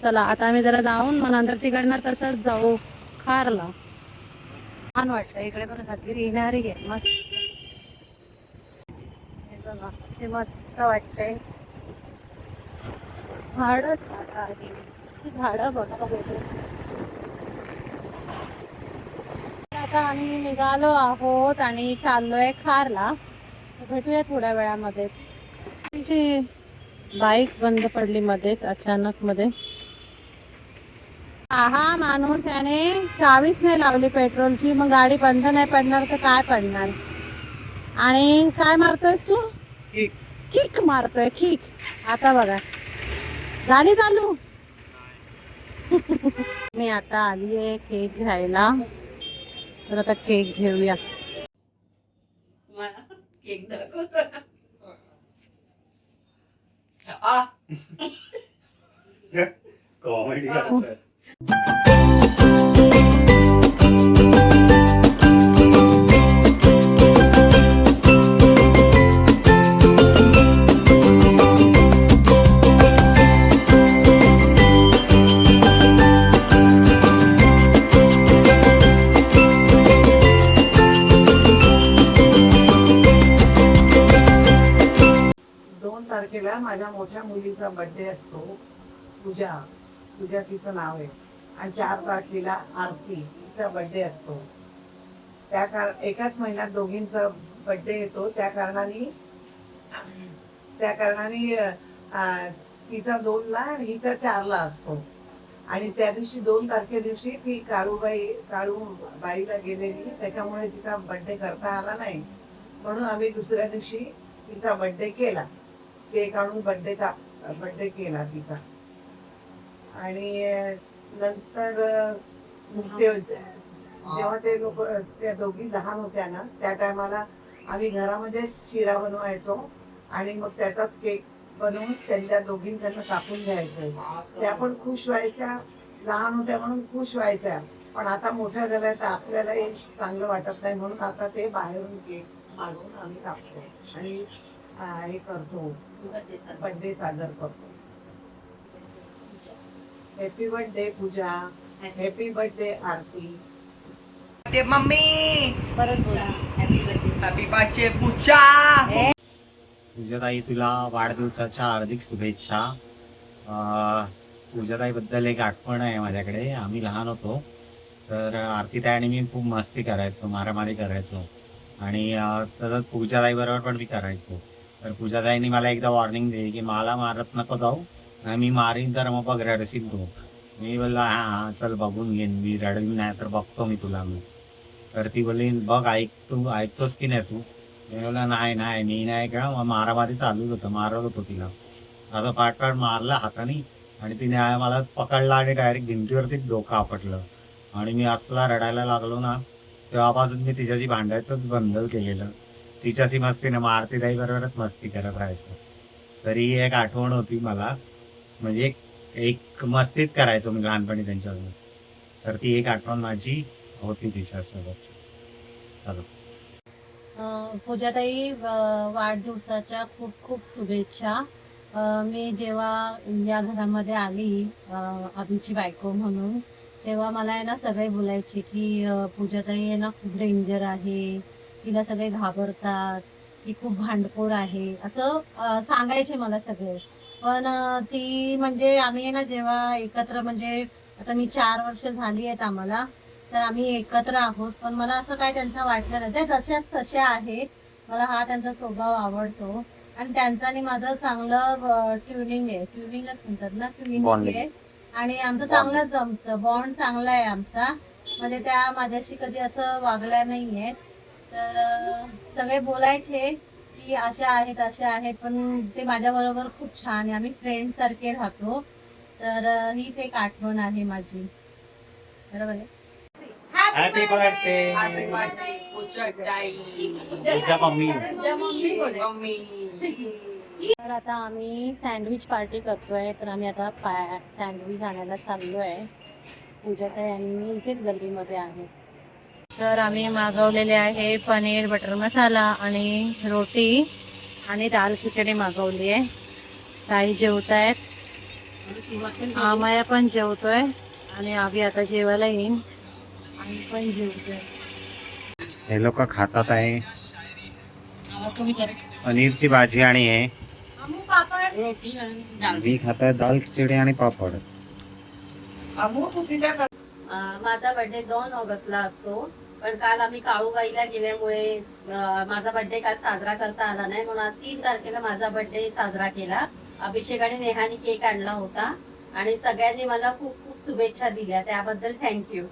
चला आता आम्ही जरा जाऊन मग नंतर तिकडनं तसंच जाऊ खारला. छान वाटतं इकडे पण हातगिरी येणारी आहे मस्त. हे बघा ते मस्त वाटतंय. झाडच झाडं बघा बोलतो. आता आम्ही निघालो आहोत आणि चाललोय खारला. भेटूया थोड्या वेळामध्येच. म्हणजे बाईक बंद पडली मध्येच अचानक मध्ये. हा माणूस याने चावीच नाही लावली पेट्रोलची, मग गाडी बंद नाही पडणार तर काय पडणार. आणि काय मारतोयस तू? किक मारतोय किक. आता बघा झाली चालू. मी आता आली आहे केक घ्यायला, तर आता केक घेऊया. Cake comedy. 2 तारखेला माझ्या मोठ्या मुलीचा बर्थडे असतो. पूजा तिचं नाव आहे. आणि 4 तारखेला आरती तिचा बर्थडे असतो. एकाच महिन्यात दोघींचा बर्थडे येतो. त्या कारणाने तिचा 2ला आणि हिचा 4ला असतो. आणि त्या दिवशी 2 तारखे दिवशी ती काळूबाईला गेलेली, त्याच्यामुळे तिचा बर्थडे करता आला नाही. म्हणून आम्ही दुसऱ्या दिवशी तिचा बर्थडे केला. केक आणून बर्थडे केला तिचा. आणि नंतर जेव्हा ते लोक त्या दोघी लहान होत्या ना, त्या टायमाला आम्ही घरामध्ये शिरा बनवायचो आणि मग त्याचाच केक बनवून त्यांच्या दोघींकडनं कापून घ्यायचो. त्या पण खुश व्हायच्या. लहान होत्या म्हणून खुश व्हायच्या. पण आता मोठ्या झाल्या तर आपल्याला हे चांगलं वाटत नाही, म्हणून आता ते बाहेरून केक मागवून आम्ही कापतो आणि हे करतो, बर्थडे साजर करतो. हॅपी बर्थडे पूजा, हॅपी बर्थडे आरती. मम्मी परत बोला हॅपी बर्थडे पूजा. पूजाताई तुला वाढदिवसाच्या हार्दिक शुभेच्छा. पूजाताईबद्दल एक आठवण आहे माझ्याकडे. आम्ही लहान होतो तर आरतीताई आणि मी खूप मस्ती करायचो, मारामारी करायचो आणि तसंच पूजाताईबरोबर पण मी करायचो. तर पूजाताईंनी मला एकदा वॉर्निंग दिली की मला मारत नको जाऊ, मी मारीन तर मग बघ रडशील तू. मी बोलला हां चल बघून घेईन, मी रडवीन नाही तर बघतो मी तुला. मी तर ती बोलली बघ ऐकतोस की नाही तू. मी बोलला नाही मी नाही का. मग मारामारी चालूच होतं, मारत होतो तिला. असं पाठ मारला हाताने आणि तिने मला पकडला आणि डायरेक्ट भिंतीवरती डोकं आपटलं. आणि मी असला रडायला लागलो ना, तेव्हापासून मी तिच्याशी भांडायचंच बंद केलेलं. तिच्याशी मस्तीने आरतीताई बरोबरच मस्ती करत राहायचो. तरी एक आठवण होती मला, म्हणजे एक मस्तीच करायचो मी लहानपणी त्यांच्याबरोबर. तर ती एक आठवण माझी होती तिच्यासोबत. चलो पूजाताई वाढदिवसाच्या खूप खूप शुभेच्छा. मी जेव्हा या घरामध्ये आली आबीची बायको म्हणून, तेव्हा मला आहे ना सगळे बोलायचे की पूजाताई आहे ना खूप डेंजर आहे, तिला सगळे घाबरतात, ती खूप भांडखोर आहे असं सांगायचे मला सगळे. पण ती म्हणजे आम्ही आहे ना जेव्हा एकत्र, म्हणजे आता मी 4 वर्ष झाली आहेत आम्हाला, तर आम्ही एकत्र आहोत. पण मला असं काय त्यांचं वाटलं नाही. त्या जशाच तशा आहेत. मला हा त्यांचा स्वभाव आवडतो आणि त्यांचा आणि माझं चांगलं ट्युनिंगच म्हणतात ना, ट्युनिंग आहे. आणि आमचं चांगलंच जमतं, बॉन्ड चांगला आहे आमचा. म्हणजे त्या माझ्याशी कधी असं वागल्या नाहीये. तर सगळे बोलायचे की अशा आहेत, पण ते माझ्या बरोबर खूप छान आहे. आम्ही फ्रेंड सारखे राहतो. तर हीच एक आठवण आहे माझी. बरोबर आहे. Happy birthday mummy. तर आता आम्ही सँडविच पार्टी करतोय. तर आम्ही आता सँडविच आणायला चाललोय. पूजाताई आणि मी इथेच गल्लीमध्ये आहे. तर आम्ही मागवलेले आहे पनीर बटर मसाला आणि रोटी आणि दाल खिचडी मागवली आहे. ताई जेवतायत. आमया पण जेवतोय आणि आम्ही आता जेवायला येईन. आम्ही पण जेवतोय. हे लोक खातात आहे तुम्ही पनीरची भाजी आणि हे रोटी मी खातोय दाल खिचडी आणि पापड. अमू तू तिथे माझा बर्थडे 2 ऑगस्टला असतो, पण काल आम्ही काळूबाईला गेल्यामुळे माझा बर्थडे काल साजरा करता आला नाही, म्हणून आज 3 तारखेला माझा बर्थडे साजरा केला. अभिषेक आणि नेहाने केक आणला होता आणि सगळ्यांनी मला खूप खूप शुभेच्छा दिल्या, त्याबद्दल थँक्यू.